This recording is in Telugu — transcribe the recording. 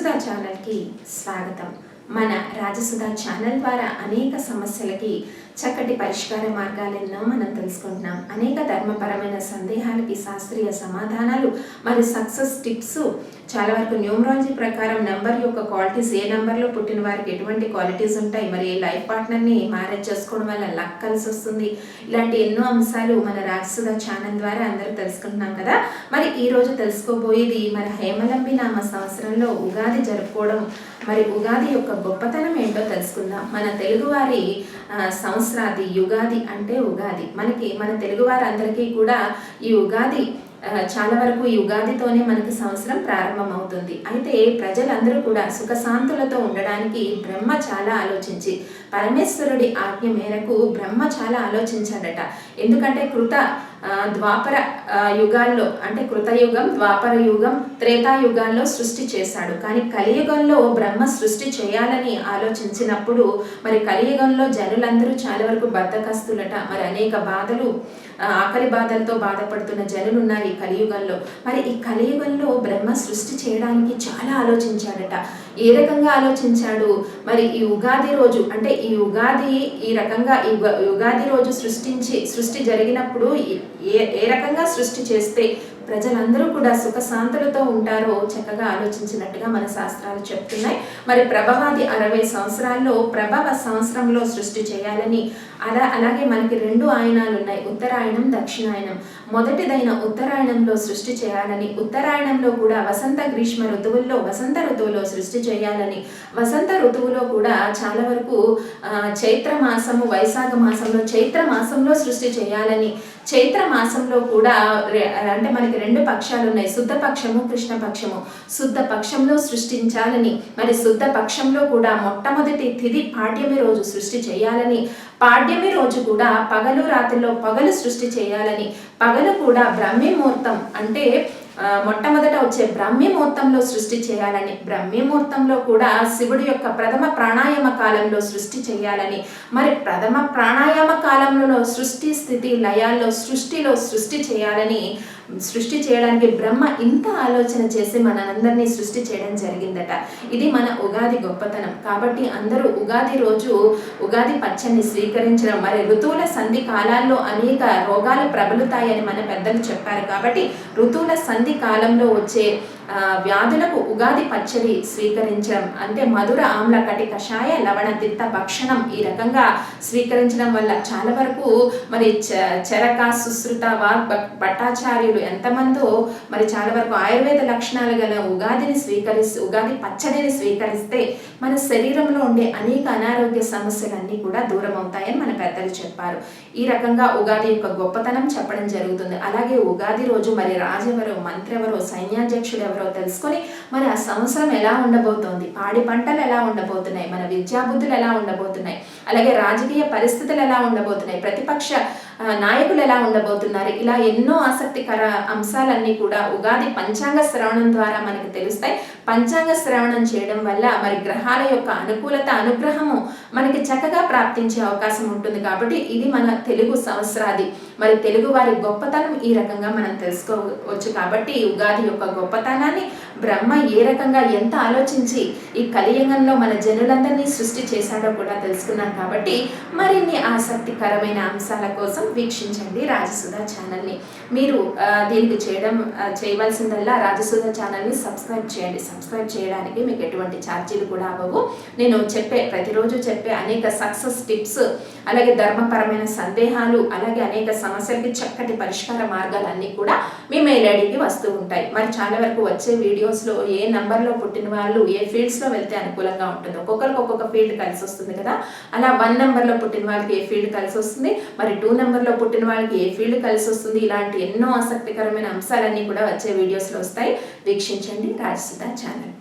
రాజసుధా ఛానల్కి స్వాగతం. మన రాజసుధా ఛానల్ ద్వారా అనేక సమస్యలకి చక్కటి పరిష్కార మార్గాలెన్నో మనం తెలుసుకుంటున్నాం. అనేక ధర్మపరమైన సందేహాలకి శాస్త్రీయ సమాధానాలు మరియు సక్సెస్ టిప్స్, చాలా వరకు న్యూమరాలజీ ప్రకారం నెంబర్ యొక్క క్వాలిటీస్, ఏ నెంబర్లో పుట్టిన వారికి ఎటువంటి క్వాలిటీస్ ఉంటాయి, మరి లైఫ్ పార్ట్నర్ని మ్యారేజ్ చేసుకోవడం వల్ల లక్ కలిసి వస్తుంది, ఇలాంటి ఎన్నో అంశాలు మన రాజసుధా ఛానల్ ద్వారా అందరూ తెలుసుకుంటున్నాం కదా. మరి ఈరోజు తెలుసుకోబోయేది మన హేమలంబి నామ సంవత్సరంలో ఉగాది జరుపుకోవడం, మరి ఉగాది యొక్క గొప్పతనం ఏంటో తెలుసుకుందాం. మన తెలుగువారి సంవత్సరాది యుగాది అంటే ఉగాది. మన తెలుగువారందరికీ కూడా ఈ ఉగాది చాలా వరకు ఈ ఉగాదితోనే మనకి సంవత్సరం ప్రారంభం అవుతుంది. అయితే ప్రజలందరూ కూడా సుఖశాంతులతో ఉండడానికి బ్రహ్మ చాలా ఆలోచించి, పరమేశ్వరుడి ఆజ్ఞ మేరకు బ్రహ్మ చాలా ఆలోచించాడట. ఎందుకంటే ద్వాపర యుగాల్లో, అంటే కృతయుగం, ద్వాపర యుగం, త్రేతాయుగాల్లో సృష్టి చేశాడు. కానీ కలియుగంలో బ్రహ్మ సృష్టి చేయాలని ఆలోచించినప్పుడు మరి కలియుగంలో జనులందరూ చాలా వరకు బద్ధకస్తులట. మరి అనేక బాధలు, ఆకలి బాధలతో బాధపడుతున్న జనులు ఉన్నారు ఈ కలియుగంలో. మరి ఈ కలియుగంలో బ్రహ్మ సృష్టి చేయడానికి చాలా ఆలోచించాడట. ఏ రకంగా ఆలోచించాడు? మరి ఈ ఉగాది రోజు, అంటే ఈ ఉగాది ఈ రకంగా ఈ ఉగాది రోజు సృష్టి జరిగినప్పుడు ఏ రకంగా సృష్టి చేస్తే ప్రజలందరూ కూడా సుఖశాంతులతో ఉంటారో చక్కగా ఆలోచించినట్టుగా మన శాస్త్రాలు చెప్తున్నాయి. మరి ప్రభవాది 60 సంవత్సరాల్లో ప్రభవ సంవత్సరంలో సృష్టి చేయాలని, అలాగే మనకి 2 ఆయనాలు ఉన్నాయి, ఉత్తరాయణం, దక్షిణాయనం. మొదటిదైన ఉత్తరాయణంలో సృష్టి చేయాలని, ఉత్తరాయణంలో కూడా వసంత గ్రీష్మ ఋతువుల్లో వసంత ఋతువులో సృష్టి చేయాలని, వసంత ఋతువులో కూడా చాలా వరకు చైత్ర మాసము, వైశాఖ మాసంలో చైత్ర మాసంలో సృష్టి చేయాలని, చైత్ర మాసంలో కూడా అంటే మనకి 2 పక్షాలు ఉన్నాయి, శుద్ధ పక్షము, కృష్ణ పక్షము. శుద్ధ పక్షంలో సృష్టించాలని, మరి శుద్ధ పక్షంలో కూడా మొట్టమొదటి తిథి పాడ్యమి రోజు సృష్టి చేయాలని, పాడ్యమి రోజు కూడా పగలు రాత్రిలో పగలు సృష్టి చేయాలని, పగలు కూడా బ్రహ్మీ ముహూర్తం, అంటే మొట్టమొదట వచ్చే బ్రహ్మీ ముహూర్తంలో సృష్టి చేయాలని, బ్రహ్మీ ముహూర్తంలో కూడా శివుడి యొక్క ప్రథమ ప్రాణాయామ కాలంలో సృష్టి చేయాలని, మరి ప్రథమ ప్రాణాయామ కాలంలో సృష్టి స్థితి లయాల్లో సృష్టి చేయాలని, సృష్టి చేయడానికి బ్రహ్మ ఇంత ఆలోచన చేసి మనందరినీ సృష్టి చేయడం జరిగిందట. ఇది మన ఉగాది గొప్పతనం. కాబట్టి అందరూ ఉగాది రోజు ఉగాది పచ్చడిని స్వీకరించడం, మరి ఋతువుల సంధి కాలాల్లో అనేక రోగాలు ప్రబలుతాయని మన పెద్దలు చెప్పారు. కాబట్టి ఋతువుల సంధి కాలంలో వచ్చే వ్యాధులకు ఉగాది పచ్చడి స్వీకరించడం, అంటే మధుర ఆమ్ల కటి కషాయ లవణ తిత్త భక్షణం, ఈ రకంగా స్వీకరించడం వల్ల చాలా వరకు మరి చరక, సుశ్రుత, వాగ్ భట్టాచార్యులు ఎంతమందో మరి చాలా వరకు ఆయుర్వేద లక్షణాలు గల ఉగాది పచ్చడిని స్వీకరిస్తే మన శరీరంలో ఉండే అనేక అనారోగ్య సమస్యలన్నీ కూడా దూరం అవుతాయని మన పెద్దలు చెప్పారు. ఈ రకంగా ఉగాది యొక్క గొప్పతనం చెప్పడం జరుగుతుంది. అలాగే ఉగాది రోజు మరి రాజెవరో, మంత్రి ఎవరో, సైన్యాధ్యక్షుడు ఎవరో తెలుసుకొని మరి ఆ సంవత్సరం ఎలా ఉండబోతోంది, పాడి పంటలు ఎలా ఉండబోతున్నాయి, మన విద్యాబుద్ధులు ఎలా ఉండబోతున్నాయి, అలాగే రాజకీయ పరిస్థితులు ఎలా ఉండబోతున్నాయి, ప్రతిపక్ష నాయకులు ఎలా ఉండబోతున్నారు, ఇలా ఎన్నో ఆసక్తికర అంశాలన్నీ కూడా ఉగాది పంచాంగ శ్రవణం ద్వారా మనకు తెలుస్తాయి. పంచాంగ శ్రవణం చేయడం వల్ల మరి గ్రహాల యొక్క అనుకూలత, అనుగ్రహము మనకి చక్కగా ప్రాప్తించే అవకాశం ఉంటుంది. కాబట్టి ఇది మన తెలుగు సంవత్సరాది, మరి తెలుగు వారి గొప్పతనం ఈ రకంగా మనం తెలుసుకోవచ్చు. కాబట్టి ఉగాది యొక్క గొప్పతనాన్ని బ్రహ్మ ఏ రకంగా ఎంత ఆలోచించి ఈ కలియుగంలో మన జనులందరినీ సృష్టి చేశాడో కూడా తెలుసుకున్నాం. కాబట్టి మరిన్ని ఆసక్తికరమైన అంశాల కోసం వీక్షించండి రాజసుధా ఛానల్ని. మీరు దీనికి చేయవలసిందల్లా రాజసుధా ఛానల్ని సబ్స్క్రైబ్ చేయండి. సబ్స్క్రైబ్ చేయడానికి మీకు ఎటువంటి ఛార్జీలు కూడా అవ్వవు. నేను ప్రతిరోజు చెప్పే అనేక సక్సెస్ టిప్స్, అలాగే ధర్మపరమైన సందేహాలు, అలాగే అనేక సమస్యలకి చక్కటి పరిష్కార మార్గాలన్నీ కూడా మీ మెయిల్ ఐడికి వస్తూ ఉంటాయి. మరి చాలా వరకు వచ్చే వీడియోస్లో ఏ నెంబర్లో పుట్టిన వాళ్ళు ఏ ఫీల్డ్స్లో వెళ్తే అనుకూలంగా ఉంటుందో, ఒక్కొక్కరికి ఒక్కొక్క ఫీల్డ్ కలిసి వస్తుంది కదా. అలా 1 నెంబర్లో పుట్టిన వాళ్ళకి ఏ ఫీల్డ్ కలిసి వస్తుంది, మరి 2 నెంబర్లో పుట్టిన వాళ్ళకి ఏ ఫీల్డ్ కలిసి వస్తుంది, ఇలాంటి ఎన్నో ఆసక్తికరమైన అంశాలన్నీ కూడా వచ్చే వీడియోస్లో వస్తాయి. వీక్షించండి రాజసుధా ఛానల్.